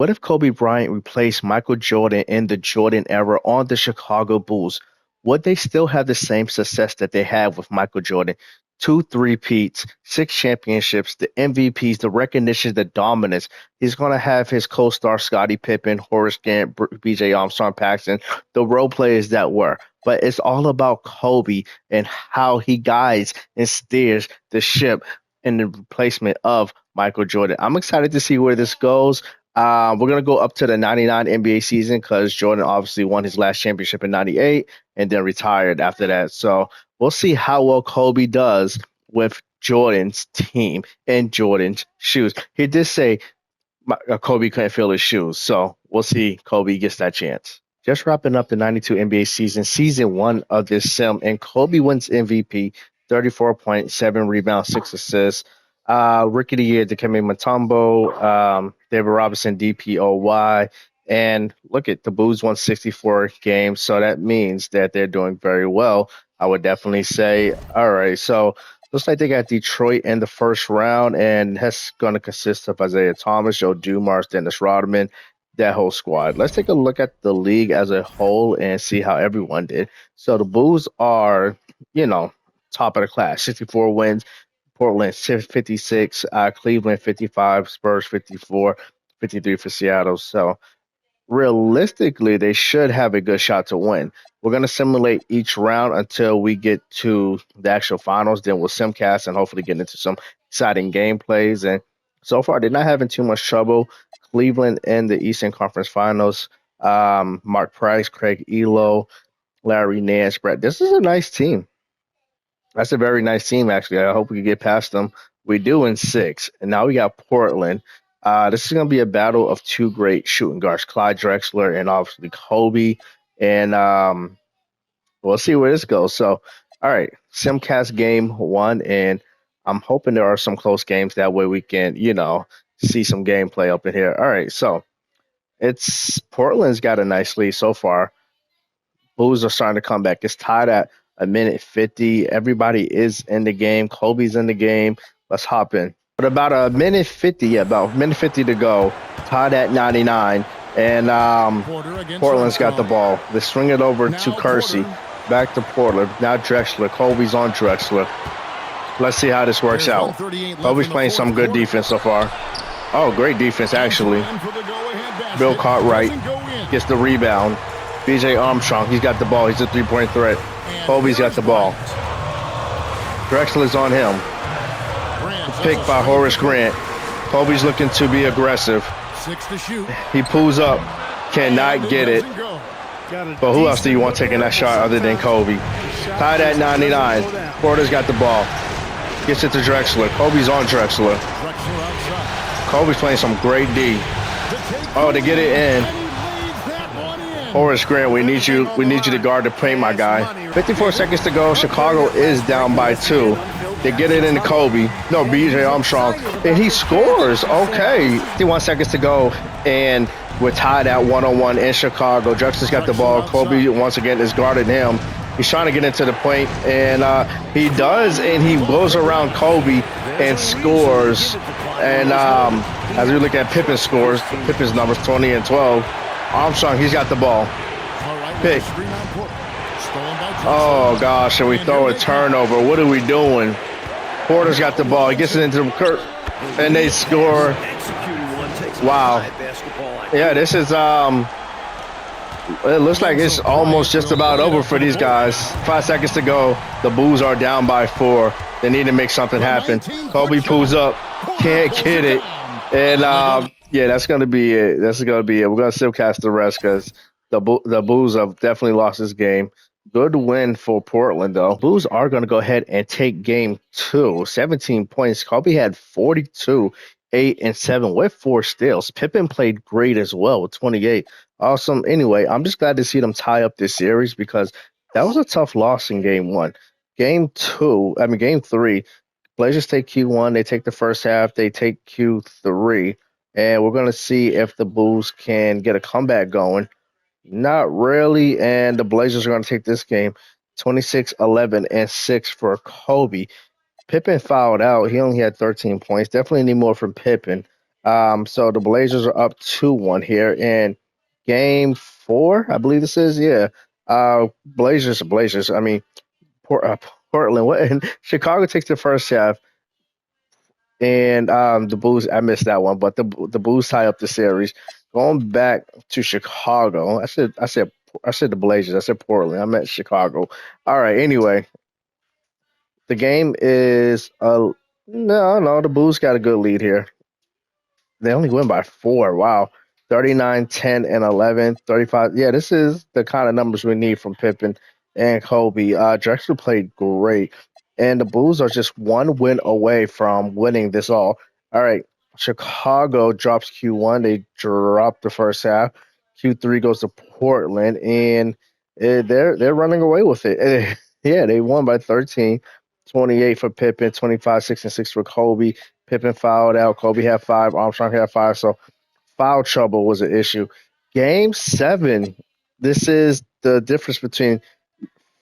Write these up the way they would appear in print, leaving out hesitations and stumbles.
What if Kobe Bryant replaced Michael Jordan in the Jordan era on the Chicago Bulls? Would they still have the same success that they had with Michael Jordan? Two three-peats, six championships, the MVPs, the recognition, the dominance. He's going to have his co-star Scottie Pippen, Horace Grant, BJ Armstrong, Paxson, the role players that were. But it's all about Kobe and how he guides and steers the ship in the replacement of Michael Jordan. I'm excited to see where this goes. We're gonna go up to the '99 NBA season because Jordan obviously won his last championship in '98 and then retired after that. So we'll see how well Kobe does with Jordan's team and Jordan's shoes. He did say Kobe couldn't feel his shoes, so we'll see. Kobe gets that chance. Just wrapping up the '92 NBA season, season one of this sim, and Kobe wins MVP, 34.7 rebounds, 6 assists. Rookie of the year, Dikembe Mutombo, David Robinson, DPOY. And look at the Bulls won 64 games, so that means that they're doing very well. I would definitely say, all right, so looks like they got Detroit in the first round, and that's going to consist of Isaiah Thomas, Joe Dumars, Dennis Rodman, that whole squad. Let's take a look at the league as a whole and see how everyone did. So the Bulls are, you know, top of the class, 64 wins. Portland 56, Cleveland 55, Spurs 54, 53 for Seattle. So realistically, they should have a good shot to win. We're going to simulate each round until we get to the actual finals. Then we'll simcast and hopefully get into some exciting gameplays. And so far, they're not having too much trouble. Cleveland in the Eastern Conference Finals. Mark Price, Craig Elo, Larry Nance, Brett. This is a nice team. That's a very nice team, actually. I hope we can get past them. We do in six. And now we got Portland. This is going to be a battle of two great shooting guards, Clyde Drexler and obviously Kobe. And we'll see where this goes. So, all right, Simcast game one. And I'm hoping there are some close games. That way we can, see some gameplay up in here. All right, so it's Portland's got a nice lead so far. Bulls are starting to come back. It's tied at a minute 50. Everybody is in the game. Kobe's in the game. Let's hop in. But about a minute 50, about a minute 50 to go. Tied at 99. And Portland's got the ball. They swing it over to Kersey. Back to Portland. Now Drexler. Kobe's on Drexler. Let's see how this works out. Kobe's playing some good defense so far. Oh, great defense, actually. Bill Cartwright gets the rebound. BJ Armstrong, he's got the ball. He's a three-point threat. Kobe's got the ball. Drexler's on him. Picked by Horace Grant. Kobe's looking to be aggressive. He pulls up. Cannot get it. But who else do you want taking that shot other than Kobe? Tied at 99. Porter's got the ball. Gets it to Drexler. Kobe's on Drexler. Kobe's playing some great D. Oh, to get it in. Horace Grant, we need you to guard the paint, my guy. 54 seconds to go. Chicago is down by 2. They get it into Kobe. No, BJ Armstrong. And he scores. Okay. 51 seconds to go. And we're tied at 1-on-1 in Chicago. Drexler's got the ball. Kobe, once again, is guarding him. He's trying to get into the paint. And he does. And he goes around Kobe and scores. And as we look at Pippen's scores, Pippen's numbers 20 and 12. Armstrong, he's got the ball. Pick. Oh, gosh, and we throw a turnover. What are we doing? Porter's got the ball. He gets it into the court, and they score. Wow. Yeah, this is, it looks like it's almost just about over for these guys. 5 seconds to go. The Bulls are down by 4. They need to make something happen. Kobe pulls up. Can't get it. And, yeah, that's going to be it. That's going to be it. We're going to simcast the rest because the Bulls have definitely lost this game. Good win for Portland, though. Bulls are going to go ahead and take game 2. 17 points. Kobe had 42, 8, and 7 with 4 steals. Pippen played great as well with 28. Awesome. Anyway, I'm just glad to see them tie up this series because that was a tough loss in game 1. Game 3, Blazers take Q1. They take the first half. They take Q3. And we're going to see if the Bulls can get a comeback going. Not really. And the Blazers are going to take this game 26, 11, and 6 for Kobe. Pippen fouled out. He only had 13 points. Definitely need more from Pippen. So the Blazers are up 2-1 here in game four, I believe this is. Yeah. Blazers. I mean, Portland. What? And Chicago takes the first half, and the Bulls. I missed that one, but the Bulls tie up the series. Going back to Chicago, I said the Blazers. I said Portland. I meant Chicago. All right. Anyway, the game is no. The Bulls got a good lead here. They only win by four. Wow. 39, 10, and 11, 35. Yeah, this is the kind of numbers we need from Pippen and Kobe. Drexler played great. And the Bulls are just one win away from winning this all right. Chicago drops Q1. They drop the first half. Q3 goes to Portland, and they're running away with it. Yeah, they won by 13. 28 for Pippen, 25, 6, and 6 for Kobe. Pippen fouled out. Kobe had five. Armstrong had five. So foul trouble was an issue. Game seven. This is the difference between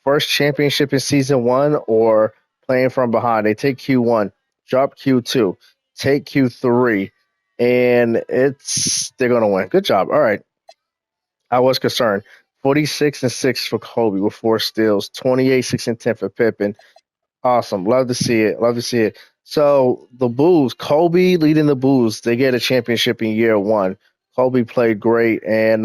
first championship in season one or playing from behind. They take Q1, drop Q2, take Q3, and they're gonna win. Good job. All right. I was concerned. 46 and 6 for Kobe with four steals, 28, 6, and 10 for Pippen. Awesome. Love to see it. Love to see it. So the Bulls, Kobe leading the Bulls, they get a championship in year one. Kobe played great, and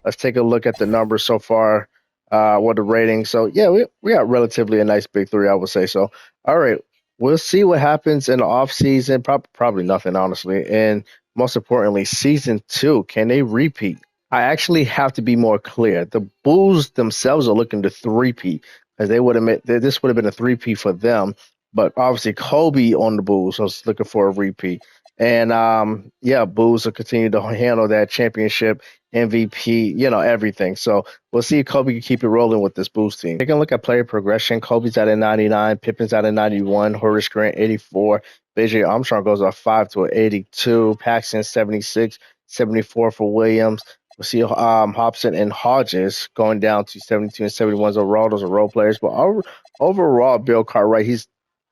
let's take a look at the numbers so far. What the rating? So yeah, we got relatively a nice big three, I would say. So all right, we'll see what happens in the off season. Probably nothing, honestly. And most importantly, season two, can they repeat? I actually have to be more clear. The Bulls themselves are looking to three-peat because they would admit that this would have been a three-peat for them. But obviously, Kobe on the Bulls was looking for a repeat. And yeah, Bulls will continue to handle that championship, MVP, everything. So we'll see if Kobe can keep it rolling with this Bulls team. Taking a look at player progression, Kobe's at a 99, Pippen's at a 91, Horace Grant 84, BJ Armstrong goes off 5 to an 82, Paxson 76, 74 for Williams. We'll see Hobson and Hodges going down to 72 and 71 overall. Those are role players. But overall, Bill Cartwright, he's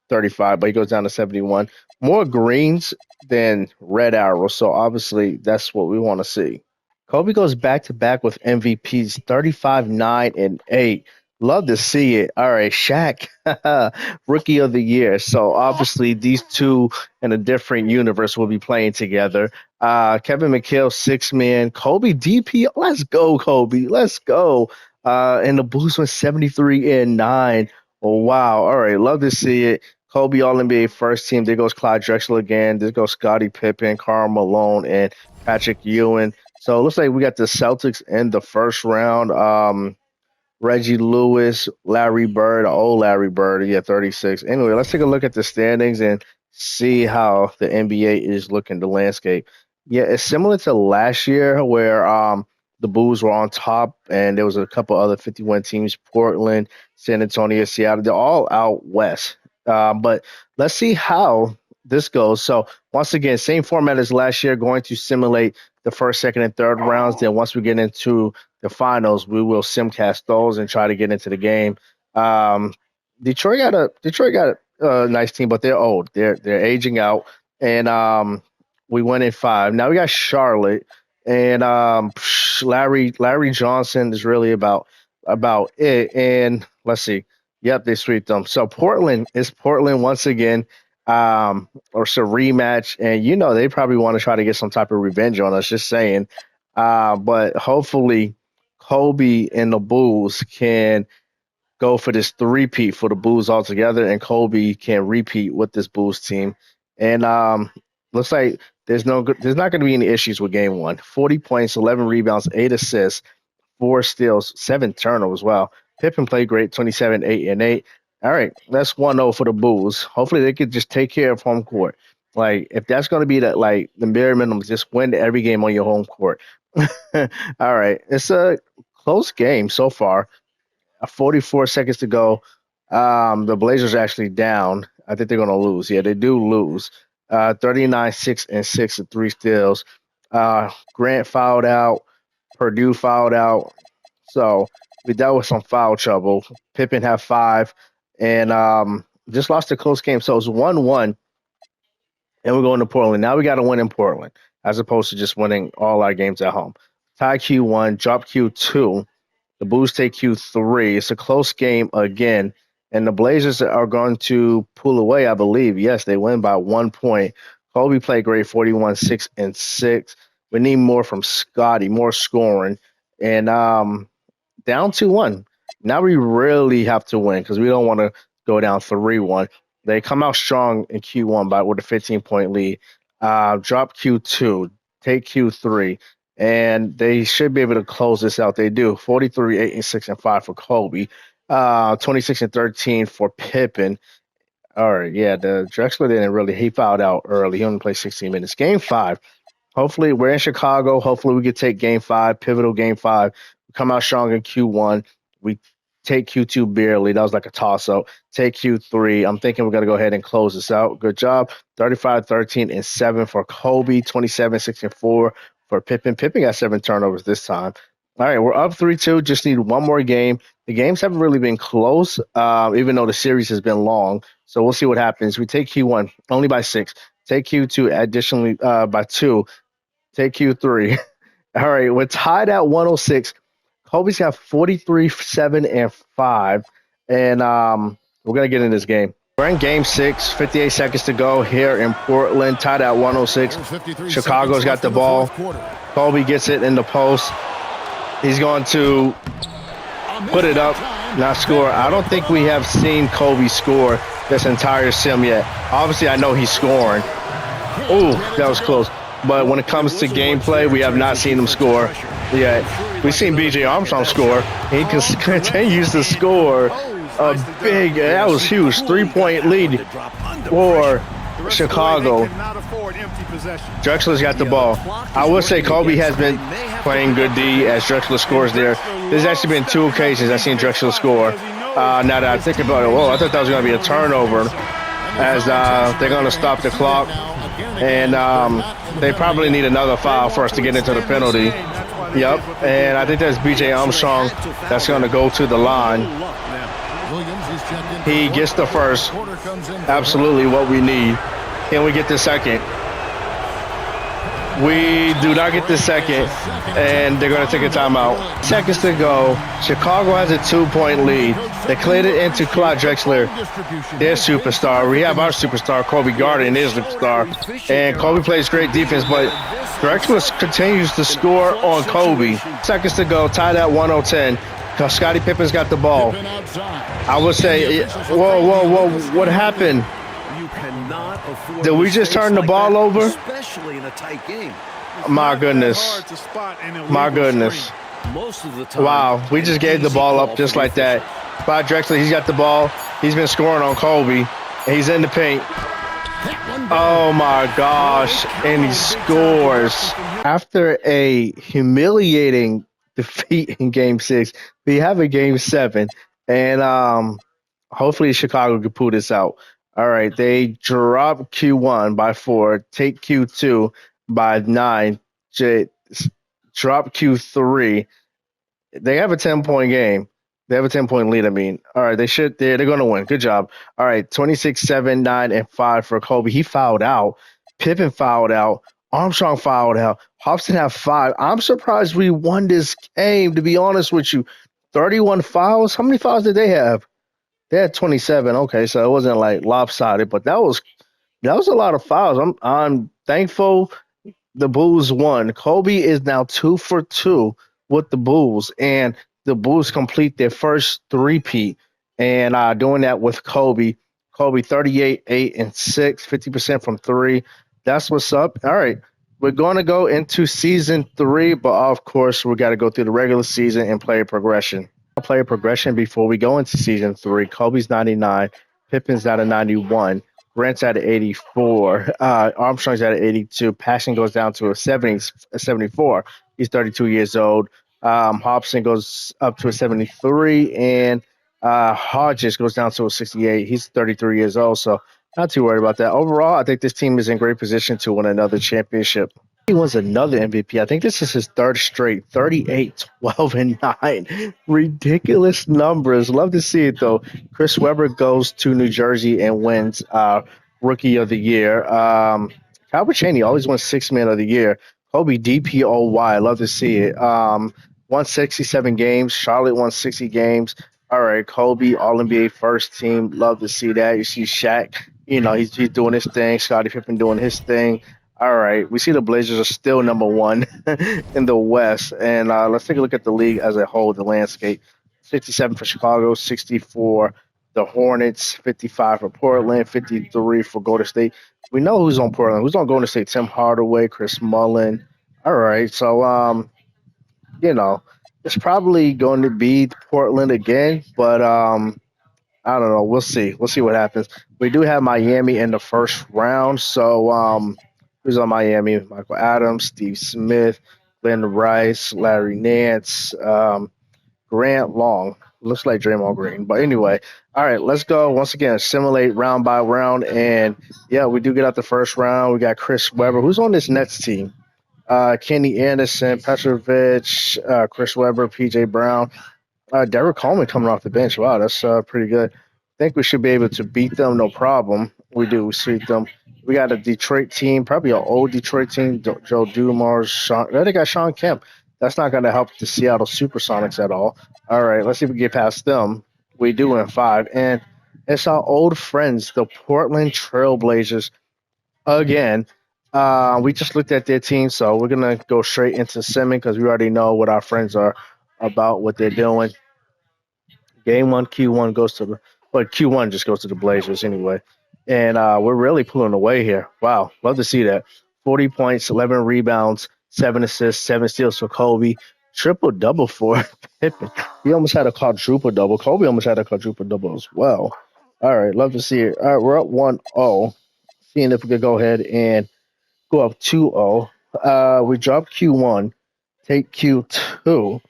35, but he goes down to 71. More greens than red arrows. So obviously, that's what we want to see. Kobe goes back to back with MVPs 35, 9, and 8. Love to see it. All right, Shaq, rookie of the year. So obviously, these two in a different universe will be playing together. Kevin McHale, six man. Kobe DP. Let's go, Kobe. Let's go. And the Bulls went 73 and 9. Oh, wow. All right. Love to see it. Kobe All NBA first team. There goes Clyde Drexler again. There goes Scottie Pippen, Karl Malone, and Patrick Ewing. So it looks like we got the Celtics in the first round. Reggie Lewis, Larry Bird, old Larry Bird, yeah, 36. Anyway, let's take a look at the standings and see how the NBA is looking, the landscape. Yeah, it's similar to last year where the Bulls were on top and there was a couple other 51 teams, Portland, San Antonio, Seattle. They're all out west. But let's see how this goes. So once again, same format as last year, going to simulate the first, second, and third rounds. Then once we get into the finals, we will simcast those and try to get into the game. Um, Detroit got a nice team, but they're old. They're aging out, and we went in five. Now we got Charlotte, and Larry Johnson is really about it. And let's see. Yep, they sweep them. So Portland is Portland once again, or it's a rematch, and they probably want to try to get some type of revenge on us. Just saying. But hopefully, Kobe and the Bulls can go for this three-peat for the Bulls altogether, and Kobe can repeat with this Bulls team. And looks like there's not going to be any issues with Game One. 40 points, 11 rebounds, 8 assists, four steals, seven turnovers. Wow. Pippen played great, 27, 8, and 8. All right, that's 1-0 for the Bulls. Hopefully they could just take care of home court. Like, if that's going to be that, like, the bare minimum, just win every game on your home court. All right, it's a close game so far. 44 seconds to go. The Blazers are actually down. I think they're going to lose. Yeah, they do lose. 39, 6, and 6 and three steals. Grant fouled out. Purdue fouled out. So we dealt with some foul trouble. Pippen had five and just lost a close game. So it's 1-1 and we're going to Portland. Now we got to win in Portland as opposed to just winning all our games at home. Tie Q1, drop Q2. The Bulls take Q3. It's a close game again, and the Blazers are going to pull away, I believe. Yes, they win by 1 point. Kobe played great, 41, 6, and 6. We need more from Scotty, more scoring. And down 2-1. Now we really have to win because we don't want to go down 3-1. They come out strong in Q1 with a 15-point lead. Drop Q2, take Q3, and they should be able to close this out. They do. 43, 8, and 6, and 5 for Kobe. 26 and 13 for Pippen. All right, yeah, the Drexler didn't really, he fouled out early. He only played 16 minutes. Game 5. Hopefully, we're in Chicago. Hopefully, we can take game 5, pivotal game 5. We come out strong in Q1. We take Q2 barely. That was like a toss up. Take Q3. I'm thinking we're going to go ahead and close this out. Good job. 35, 13, and 7 for Kobe. 27, 6, and 4 for Pippen. Pippen got 7 turnovers this time. All right, we're up 3-2. Just need one more game. The games haven't really been close, even though the series has been long. So we'll see what happens. We take Q1 only by 6. Take Q2 additionally by 2. Take Q3. All right, we're tied at 106. Kobe's got 43, 7, and 5. And we're going to get in this game. We're in game 6, 58 seconds to go here in Portland, tied at 106. Chicago's got the ball. Kobe gets it in the post. He's going to put it up, not score. I don't think we have seen Kobe score this entire sim yet. Obviously, I know he's scoring. Oh, that was close. But when it comes to gameplay, we have not seen him score yet. We've seen B.J. Armstrong score. He continues to score a big, that was huge, 3-point lead for Chicago. Drexler's got the ball. I will say Kobe has been playing good D as Drexler scores there. There's actually been 2 occasions I've seen Drexler score. Now that I think about it, whoa, I thought that was going to be a turnover as they're going to stop the clock. And they probably need another foul for us to get into the penalty. Yep, and I think that's B.J. Armstrong that's going to go to the line. He gets the first. Absolutely what we need. Can we get the second? We do not get the second, and they're going to take a timeout. Seconds to go. Chicago has a 2-point lead. They cleared it into Clyde Drexler, their superstar. We have our superstar, Kobe guarding his superstar. And Kobe plays great defense, but Drexler continues to score on Kobe. Seconds to go, tied at 110. Scottie Pippen's got the ball. I would say, whoa, what happened? Did we just turn the ball over? Especially in a tight game. My goodness. My goodness. Wow, we just gave the ball up just like that. Clyde Drexler, he's got the ball. He's been scoring on Kobe. He's in the paint. Oh my gosh, and he scores. After a humiliating defeat in Game 6, we have a Game 7, and hopefully Chicago can pull this out. All right, they drop Q1 by 4, take Q2 by 9, drop Q3. They have a 10-point game. They have a 10-point lead, I mean. All right, they're going to win. Good job. All right, 26, 7, 9, and 5 for Kobe. He fouled out. Pippen fouled out. Armstrong fouled out. Hobson had 5. I'm surprised we won this game, to be honest with you. 31 fouls. How many fouls did they have? They had 27. Okay, so it wasn't like lopsided, but that was a lot of fouls. I'm thankful the Bulls won. Kobe is now 2 for 2 with the Bulls, and the Bulls complete their first three-peat, and doing that with Kobe. Kobe 38, 8, and 6, 50% from 3. That's what's up. All right, we're going to go into season 3, but of course we got to go through the regular season and player progression. Player progression before we go into season 3. Kobe's 99, Pippen's at a 91, Grant's at an 84, Armstrong's at an 82, Passion goes down to a 74. He's 32 years old. Hobson goes up to a 73, and Hodges goes down to a 68. He's 33 years old, so not too worried about that. Overall, I think this team is in great position to win another championship. He wins another MVP. I think this is his 3rd straight. 38, 12, and 9. Ridiculous numbers. Love to see it, though. Chris Webber goes to New Jersey and wins Rookie of the Year. Calvin Chaney always won Six Man of the Year. Kobe DPOY. Love to see it. Won 67 games. Charlotte won 60 games. All right, Kobe All NBA first team. Love to see that. You see Shaq. He's doing his thing. Scottie Pippen doing his thing. All right, we see the Blazers are still number one in the West, and let's take a look at the league as a whole, the landscape. 67 for Chicago, 60 for the Hornets, 55 for Portland, 53 for Golden State. We know who's on Portland. Who's on Golden State? Tim Hardaway, Chris Mullin. All right, so you know, it's probably going to be Portland again, but I don't know. We'll see. We'll see what happens. We do have Miami in the first round, so who's on Miami? Michael Adams, Steve Smith, Glenn Rice, Larry Nance, Grant Long. Looks like Draymond Green. But anyway, all right, let's go. Once again, simulate round by round. And yeah, we do get out the first round. We got Chris Webber. Who's on this Nets team? Kenny Anderson, Petrovic, Chris Webber, PJ Brown, Derek Coleman coming off the bench. Wow, that's pretty good. I think we should be able to beat them, no problem. We do. We sweep them. We got a Detroit team, probably an old Detroit team. Joe Dumars, Sean. They got Sean Kemp. That's not going to help the Seattle Supersonics at all. All right, let's see if we get past them. We do in five, and it's our old friends, the Portland Trailblazers, again. We just looked at their team, so we're gonna go straight into simming because we already know what our friends are about, what they're doing. Game one, Q1 goes to the, but Q1 just goes to the Blazers anyway. And we're really pulling away here. Wow, love to see that. 40 points, 11 rebounds, 7 assists, 7 steals for Kobe. Triple double for Pippen. He almost had a quadruple double. Kobe almost had a quadruple double as well. All right, love to see it. All right, we're up 1-0. Seeing if we could go ahead and go up 2-0. We drop Q1, take Q2.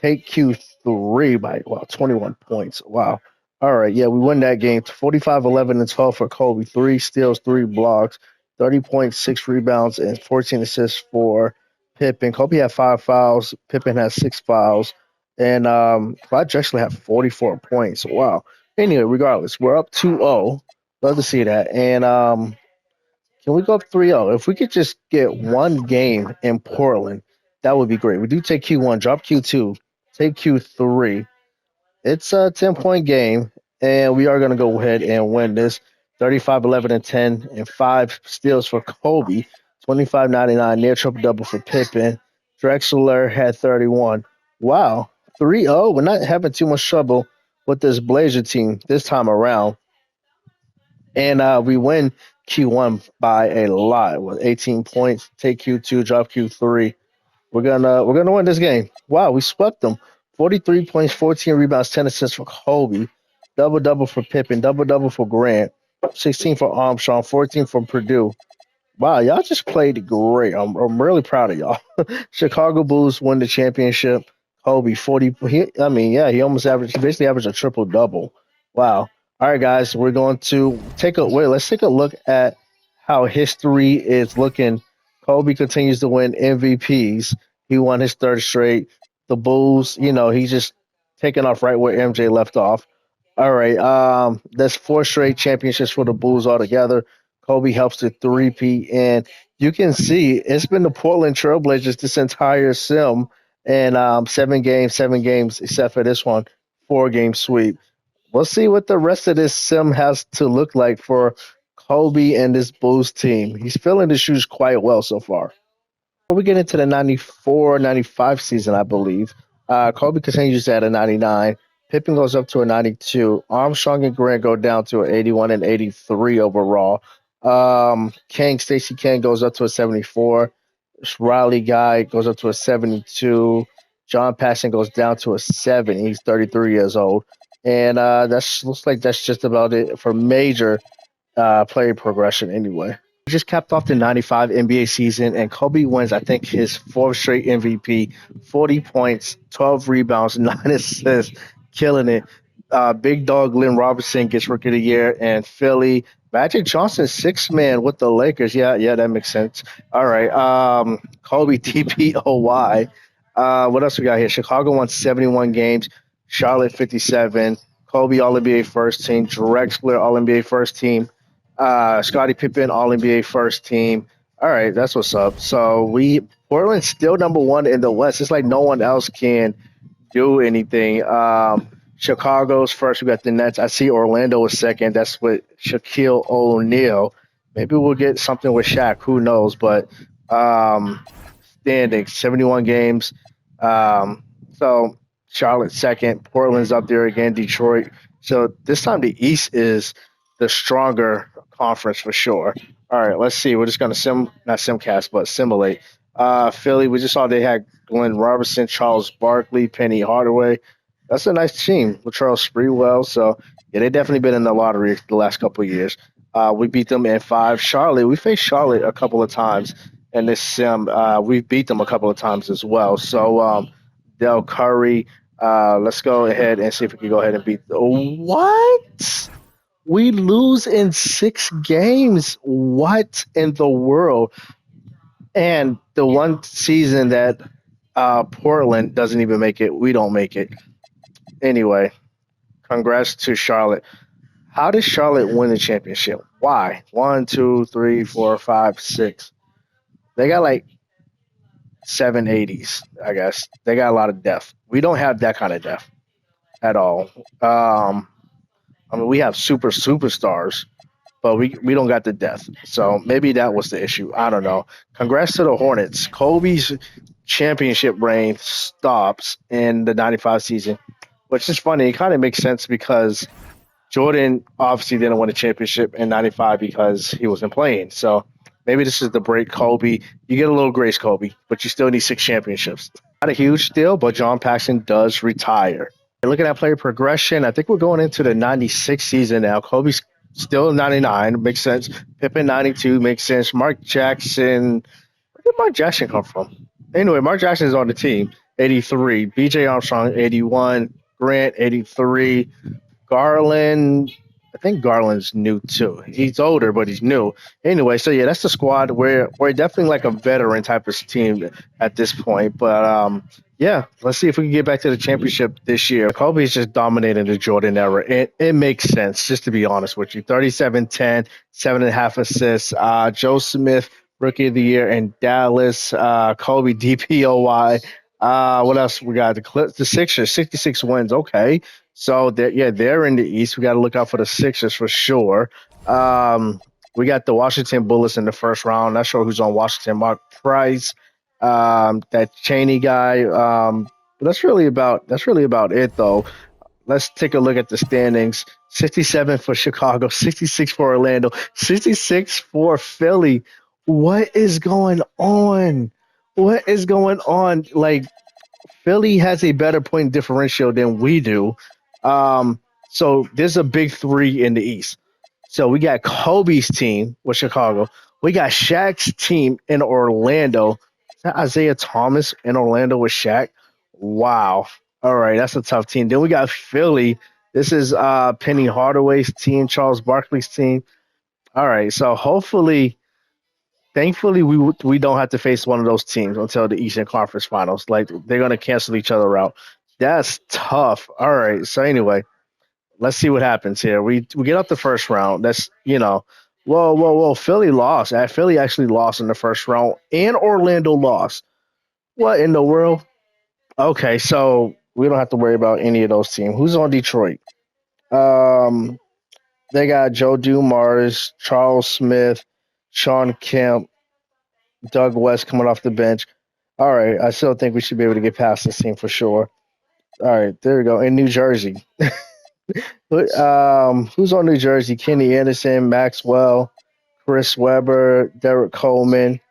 Take Q3 by, wow, 21 points. Wow. All right. Yeah, we win that game. 45, 11, and 12 for Kobe. Three steals, three blocks, 30 points, six rebounds, and 14 assists for Pippen. Kobe had five fouls. Pippen had six fouls. And Clyde Drexler had 44 points. Wow. Anyway, regardless, we're up 2-0. Love to see that. And can we go up 3-0? If we could just get one game in Portland, that would be great. We do take Q1, drop Q2, take Q3. It's a 10-point game, and we are going to go ahead and win this 35, 11, and 10, and five steals for Kobe, 25, 99, near triple double for Pippen. Drexler had 31. Wow, 3-0. We're not having too much trouble with this Blazer team this time around. And we win Q1 by a lot with 18 points. Take Q2, drop Q3. We're gonna win this game. Wow, we swept them. 43 points, 14 rebounds, 10 assists for Kobe. Double double for Pippen, double double for Grant, 16 for Armstrong, 14 for Purdue. Wow, y'all just played great. I'm really proud of y'all. Chicago Bulls win the championship. Kobe 40. I mean, yeah, he almost averaged. He basically averaged a triple double. Wow. All right, guys, we're going to take a wait. Let's take a look at how history is looking. Kobe continues to win MVPs. He won his third straight. The Bulls, he's just taking off right where MJ left off. All right. That's four straight championships for the Bulls altogether. Kobe helps to three-peat, and you can see it's been the Portland Trailblazers this entire sim, and 7 games, except for this one, 4-game sweep. We'll see what the rest of this sim has to look like for Kobe and this Bulls team. He's filling the shoes quite well so far. Before we get into the 94, 95 season, I believe, Kobe continues at a 99. Pippen goes up to a 92. Armstrong and Grant go down to an 81 and 83 overall. Stacey King goes up to a 74. Riley Guy goes up to a 72. John Passon goes down to a 7. He's 33 years old. And that's looks like that's just about it for major player progression anyway. We just capped off the 95 NBA season, and Kobe wins, I think, his fourth straight MVP, 40 points, 12 rebounds, 9 assists, killing it. Big dog Glenn Robinson gets Rookie of the Year, and Philly. Magic Johnson, six man with the Lakers. Yeah, that makes sense. All right. Kobe TPOY. What else we got here? Chicago won 71 games, Charlotte 57. Kobe All NBA first team, Drexler All NBA first team. Scottie Pippen, All NBA first team. All right, that's what's up. So we Portland's still number one in the West. It's like no one else can do anything. Chicago's first. We got the Nets. I see Orlando is second. That's with Shaquille O'Neal. Maybe we'll get something with Shaq. Who knows? But um, standings, 71 games. Um, so Charlotte second. Portland's up there again. Detroit. So this time the East is the stronger conference for sure. All right, let's see. We're just gonna not simcast, but simulate. Philly. We just saw they had Glenn Robertson, Charles Barkley, Penny Hardaway. That's a nice team with Charles Sprewell. So yeah, they definitely been in the lottery the last couple of years. We beat them in five. Charlotte. We faced Charlotte a couple of times and this sim. We beat them a couple of times as well. So Del Curry, let's go ahead and see if we can go ahead and beat. What? We lose in 6 games. What in the world? And the one season that Portland doesn't even make it, we don't make it. Anyway, congrats to Charlotte. How did Charlotte win the championship? Why? One, two, three, four, five, six. They got like 780s, I guess. They got a lot of depth. We don't have that kind of depth at all. Um, I mean, we have superstars, but we don't got the depth. So maybe that was the issue. I don't know. Congrats to the Hornets. Kobe's championship reign stops in the 95 season, which is funny. It kind of makes sense because Jordan obviously didn't win a championship in '95 because he wasn't playing. So maybe this is the break, Kobe. You get a little grace, Kobe, but you still need 6 championships. Not a huge deal, but John Paxson does retire. Looking at player progression, I think we're going into the '96 season now. Kobe's still 99, makes sense. Pippen 92 makes sense. Mark Jackson, where did Mark Jackson come from? Anyway, Mark Jackson is on the team. 83. BJ Armstrong 81. Grant 83. Garland, I think Garland's new too. He's older, but he's new. Anyway, so yeah, that's the squad. We're definitely like a veteran type of team at this point. But yeah, let's see if we can get back to the championship this year. Kobe's just dominating the Jordan era. It makes sense, just to be honest with you. 37-10, 7.5 assists. Joe Smith, rookie of the year in Dallas. Kobe DPOY. What else we got? The Sixers, 66 wins. Okay. So yeah, they're in the East. We got to look out for the Sixers for sure. Um, we got the Washington Bullets in the first round. Not sure who's on Washington. Mark Price, that Cheney guy. But that's really about it though. Let's take a look at the standings. 67 for Chicago, 66 for Orlando, 66 for Philly. What is going on? What is going on? Like Philly has a better point differential than we do. Um, so there's a big three in the East. So we got Kobe's team with Chicago. We got Shaq's team in Orlando. Is that Isaiah Thomas in Orlando with Shaq? Wow. All right, that's a tough team. Then we got Philly. This is Penny Hardaway's team, Charles Barkley's team. All right, so thankfully, we don't have to face one of those teams until the Eastern Conference Finals. Like they're gonna cancel each other out. That's tough. All right. So anyway, let's see what happens here. We get up the first round. That's whoa. Philly lost. Philly actually lost in the first round, and Orlando lost. What in the world? Okay, so we don't have to worry about any of those teams. Who's on Detroit? Um, they got Joe Dumars, Charles Smith, Sean Kemp, Doug West coming off the bench. All right, I still think we should be able to get past this team for sure. All right, there we go. In New Jersey, who's on New Jersey? Kenny Anderson, Maxwell, Chris Webber, Derek Coleman.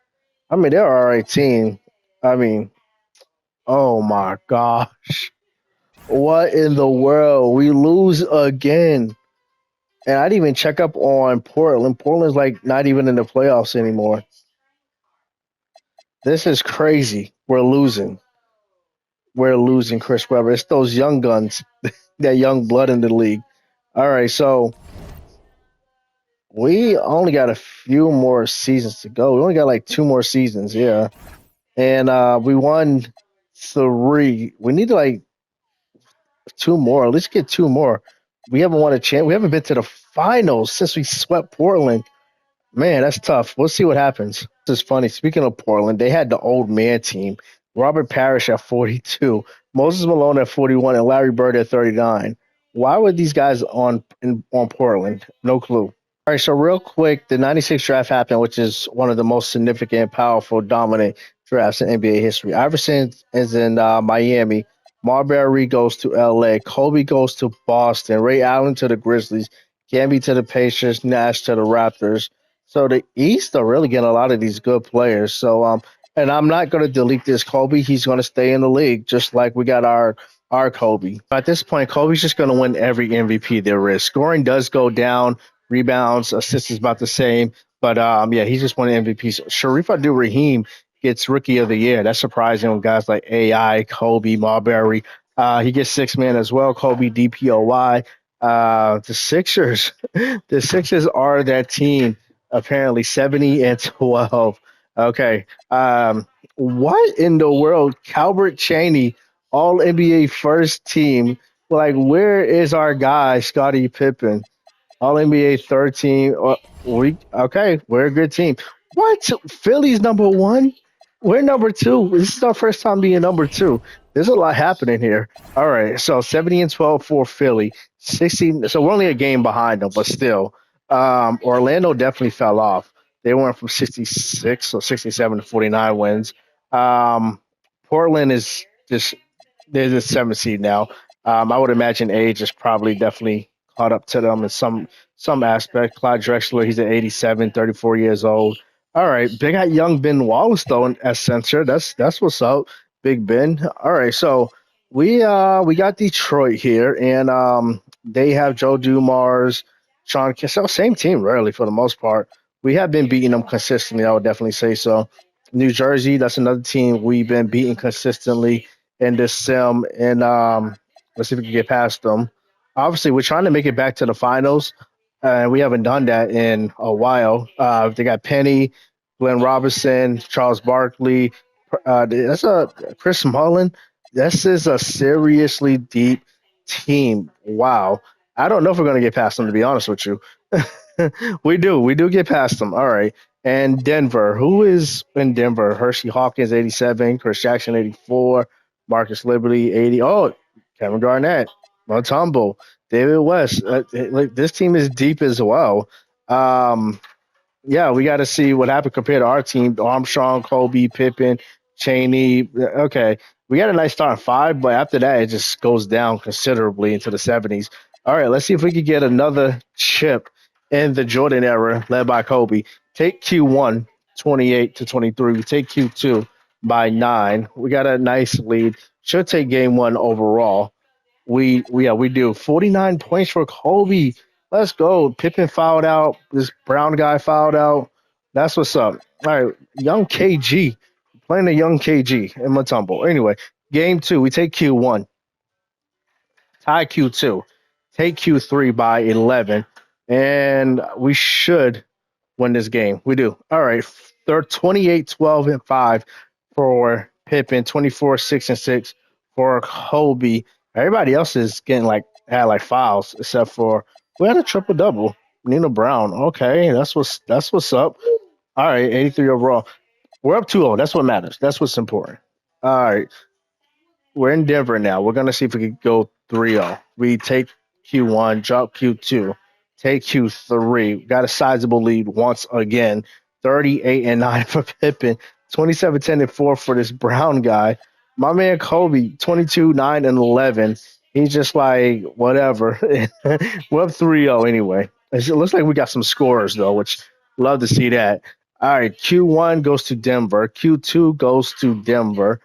I mean, they're all right team. I mean, oh my gosh, what in the world? We lose again, and I didn't even check up on Portland. Portland's like not even in the playoffs anymore. This is crazy. We're losing Chris Webber. It's those young guns, that young blood in the league. All right, so we only got a few more seasons to go. We only got like 2 more seasons, yeah. And we won 3. We need to like 2 more. Let's get 2 more. We haven't won a champ. We haven't been to the finals since we swept Portland. Man, that's tough. We'll see what happens. This is funny. Speaking of Portland, they had the old man team. Robert Parrish at 42, Moses Malone at 41, and Larry Bird at 39. Why were these guys on Portland? No clue. All right, so real quick, the 96 draft happened, which is one of the most significant, powerful, dominant drafts in NBA history. Iverson is in Miami. Marbury goes to LA. Kobe goes to Boston. Ray Allen to the Grizzlies. Gamby to the Pacers. Nash to the Raptors. So the East are really getting a lot of these good players. And I'm not going to delete this Kobe. He's going to stay in the league, just like we got our Kobe. At this point, Kobe's just going to win every MVP there is. Scoring does go down, rebounds, assists is about the same. But yeah, he's just one MVP. Sharif Abdul-Rahim gets Rookie of the Year. That's surprising when guys like AI, Kobe, Marbury. He gets six man as well. Kobe DPOY. The Sixers, the Sixers are that team. Apparently 70-12. Okay. What in the world? Calbert Cheney, All NBA first team. Like, where is our guy, Scottie Pippen? All NBA 13. We okay. We're a good team. What? Philly's number one. We're number two. This is our first time being number two. There's a lot happening here. All right. So 70-12 for Philly. 16. So we're only a game behind them, but still. Orlando definitely fell off. They went from 66 or 67 to 49 wins. Um, Portland is just they're the seventh seed now. I would imagine age is probably definitely caught up to them in some aspect. Clyde Drexler, he's at 87, 34 years old. All right, they got young Ben Wallace though as center. That's what's up, Big Ben. All right, so we got Detroit here, and they have Joe Dumars, Sean Cassell, same team really for the most part. We have been beating them consistently. I would definitely say so. New Jersey, that's another team we've been beating consistently in this sim, and let's see if we can get past them. Obviously, we're trying to make it back to the finals, and we haven't done that in a while. They got Penny, Glenn Robinson, Charles Barkley. That's a Chris Mullen. This is a seriously deep team. Wow. I don't know if we're going to get past them, to be honest with you. We do get past them. All right. And Denver. Who is in Denver? Hershey Hawkins, 87. Chris Jackson, 84. Marcus Liberty, 80. Oh, Kevin Garnett. Mutombo. David West. Like, this team is deep as well. Um, yeah, we got to see what happened compared to our team. Armstrong, Kobe, Pippen, Cheney. Okay, we got a nice start at five, but after that, it just goes down considerably into the 70s. All right, let's see if we could get another chip in the Jordan era led by Kobe. Take Q1, 28-23. We take Q2 by 9. We got a nice lead. Should take game one overall. We do 49 points for Kobe. Let's go. Pippen fouled out. This Brown guy fouled out. That's what's up. All right, young KG playing the young KG in Matumbo. Anyway, game two, we take Q1, tie Q2, take Q3 by 11, and we should win this game. We do. All right, they're 28, 12, and 5 for Pippen, 24, 6, and 6 for Kobe. Everybody else is getting had like fouls except for we had a triple double. Nina Brown. Okay, that's what's up. All right, 83 overall. We're up 2-0. That's what matters. That's what's important. All right, we're in Denver now. We're gonna see if we can go 3-0. We take Q1, drop Q2, take Q3. Got a sizable lead once again. 38-9 for Pippen, 27-10-4 for this Brown guy. My man Kobe, 22-9-11. He's just like whatever. We're up 3-0 anyway. It looks like we got some scores though, which love to see that. All right, Q1 goes to Denver. Q2 goes to Denver.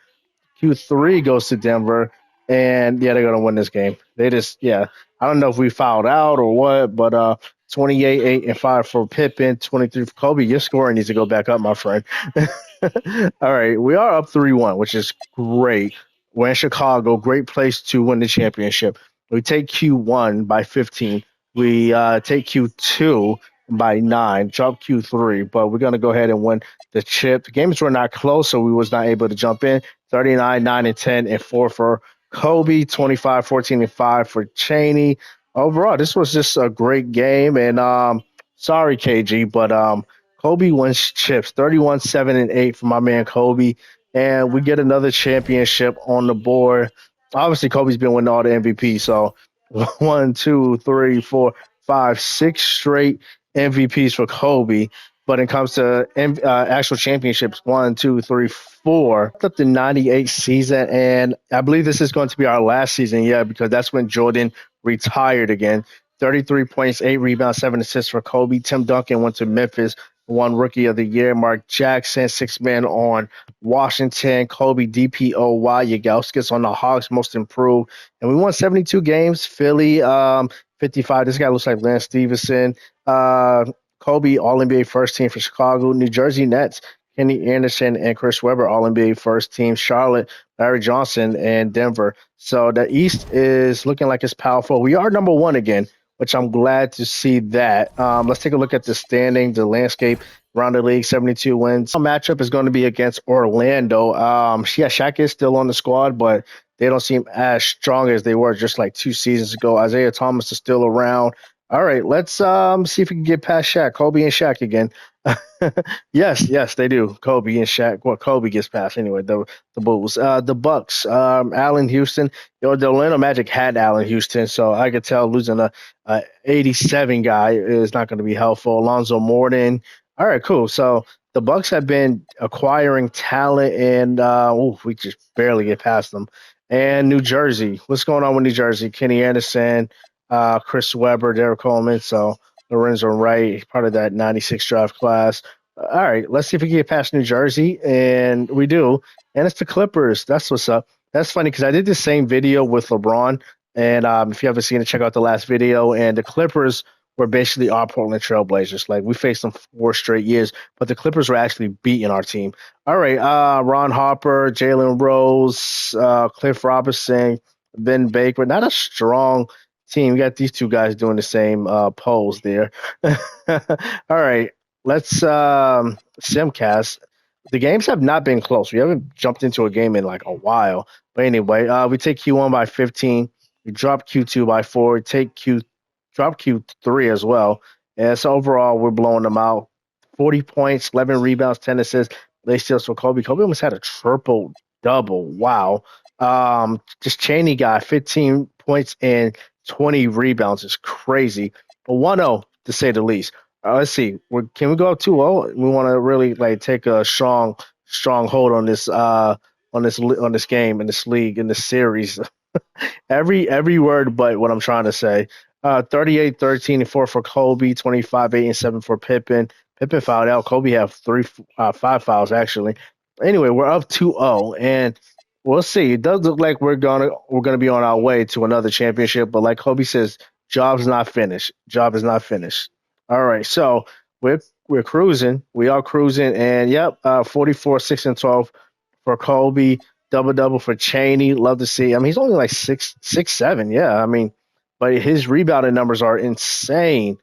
Q3 goes to Denver, and yeah, they're gonna win this game. They just yeah. I don't know if we fouled out or what, but 28, 8, and 5 for Pippen, 23 for Kobe. Your scoring needs to go back up, my friend. All right, we are up 3-1, which is great. We're in Chicago, great place to win the championship. We take Q1 by 15. We take Q2 by 9, drop Q3, but we're gonna go ahead and win the chip. The games were not close, so we was not able to jump in. 39, 9, and 10, and 4 for Kobe, 25, 14, and 5 for Cheney. Overall, this was just a great game. And sorry, KG, but Kobe wins chips 31 7 and 8 for my man Kobe. And we get another championship on the board. Obviously, Kobe's been winning all the MVP. So one, two, three, four, five, six straight MVPs for Kobe. But when it comes to actual championships, one, two, three, four. Up the 98 season. And I believe this is going to be our last season, yeah, because that's when Jordan retired again. 33 points, 8 rebounds, 7 assists for Kobe. Tim Duncan went to Memphis, won Rookie of the Year. Mark Jackson, 6 man on Washington. Kobe DPOY. Yagowskis on the Hawks, most improved. And we won 72 games. Philly, 55. This guy looks like Lance Stevenson. Uh, Kobe, All NBA first team for Chicago. New Jersey Nets, Kenny Anderson and Chris Webber, All NBA first team. Charlotte, Larry Johnson, and Denver. So the East is looking like it's powerful. We are number one again, which I'm glad to see that. Let's take a look at the standing, the landscape around the league. 72 wins. Our matchup is going to be against Orlando. Yeah, Shaq is still on the squad, but they don't seem as strong as they were just like 2 seasons ago. Isaiah Thomas is still around. All right, let's see if we can get past Shaq, Kobe and Shaq again. Yes, yes, they do. Kobe and Shaq. Well, Kobe gets past anyway. The Bulls, the Bucks, Allen Houston. The Orlando Magic had Allen Houston, so I could tell losing a 87 guy is not going to be helpful. Alonzo Mourning. All right, cool. So the Bucks have been acquiring talent, and we just barely get past them. And New Jersey, what's going on with New Jersey? Kenny Anderson, Chris Webber, Derek Coleman. So Lorenzo Wright, part of that 96 draft class. All right, let's see if we can get past New Jersey. And we do. And it's the Clippers. That's what's up. That's funny because I did the same video with LeBron. And if you haven't seen it, check out the last video. And the Clippers were basically our Portland Trailblazers. Like we faced them 4 straight years, but the Clippers were actually beating our team. All right, Ron Harper, Jalen Rose, Cliff Robinson, Ben Baker. Not a strong team. We got these two guys doing the same pose there. All right, let's simcast. The games have not been close. We haven't jumped into a game in like a while. But anyway, we take Q1 by 15. We drop Q2 by 4. We take drop Q3 as well. And so overall, we're blowing them out. 40 points, 11 rebounds, 10 assists. They steals for Kobe. Kobe almost had a triple double. Wow. Just Cheney got 15 points and 20 rebounds. Is crazy. But 1-0 to say the least. Let's see. Can we go up 2-0? We want to really like take a strong hold on this on this game in this league in this series. Every word but what I'm trying to say. 38, 13, and 4 for Kobe, 25, 8, and 7 for Pippen. Pippen fouled out. Kobe have five fouls actually. Anyway, we're up 2-0, and we'll see. It does look like we're gonna be on our way to another championship, but like Kobe says, job's not finished. Job is not finished. All right, so we're cruising. We are cruising, and yep, 44, 6, and 12 for Kobe. Double double for Cheney. Love to see. I mean, he's only like 6'7". Yeah, I mean, but his rebounding numbers are insane.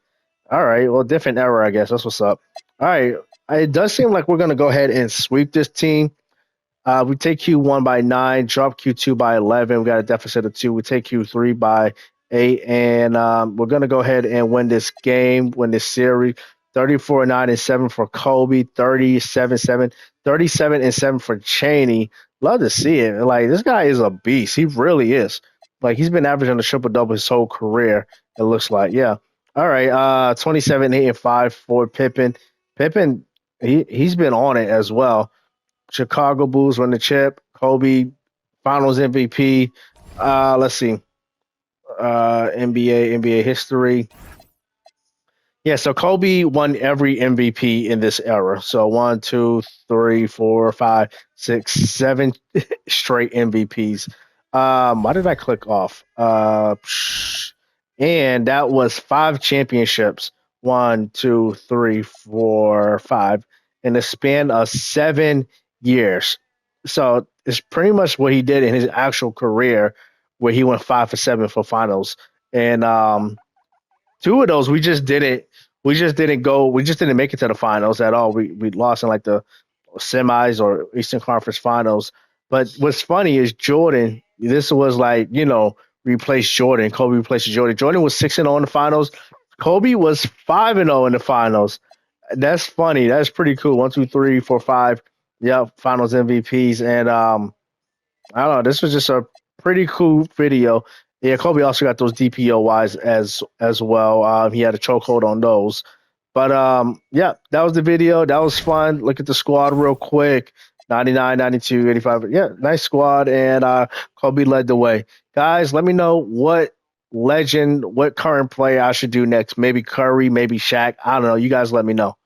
All right, well, different era, I guess. That's what's up. All right, it does seem like we're gonna go ahead and sweep this team. We take Q1 by 9, drop Q2 by 11. We got a deficit of 2. We take Q3 by 8, and we're going to go ahead and win this game, win this series. 34, 9, and 7 for Kobe, 37, 7, 37 and 7 for Cheney. Love to see it. Like, this guy is a beast. He really is. Like, he's been averaging a triple double his whole career, it looks like. Yeah. All right. 27, 8, and 5 for Pippen. Pippen, he's been on it as well. Chicago Bulls win the chip. Kobe, Finals MVP. Let's see. NBA history. Yeah, so Kobe won every MVP in this era. So one, two, three, four, five, six, 7 straight MVPs. Why did I click off? And that was 5 championships. One, two, three, four, five, in the span of 7 years. So it's pretty much what he did in his actual career, where he went 5 for 7 for finals. And two of those we just didn't make it to the finals at all. We lost in like the semis or Eastern Conference Finals. But what's funny is Jordan. This was like replaced Jordan. Kobe replaced Jordan. Jordan was 6-0 in the finals. Kobe was 5-0 in the finals. That's funny. That's pretty cool. One, two, three, four, five. Yeah, finals MVPs. And I don't know. This was just a pretty cool video. Yeah, Kobe also got those DPOYs as well. He had a chokehold on those. But yeah, that was the video. That was fun. Look at the squad real quick. 99, 92, 85. Yeah, nice squad. And Kobe led the way. Guys, let me know what current player I should do next. Maybe Curry, maybe Shaq. I don't know. You guys let me know.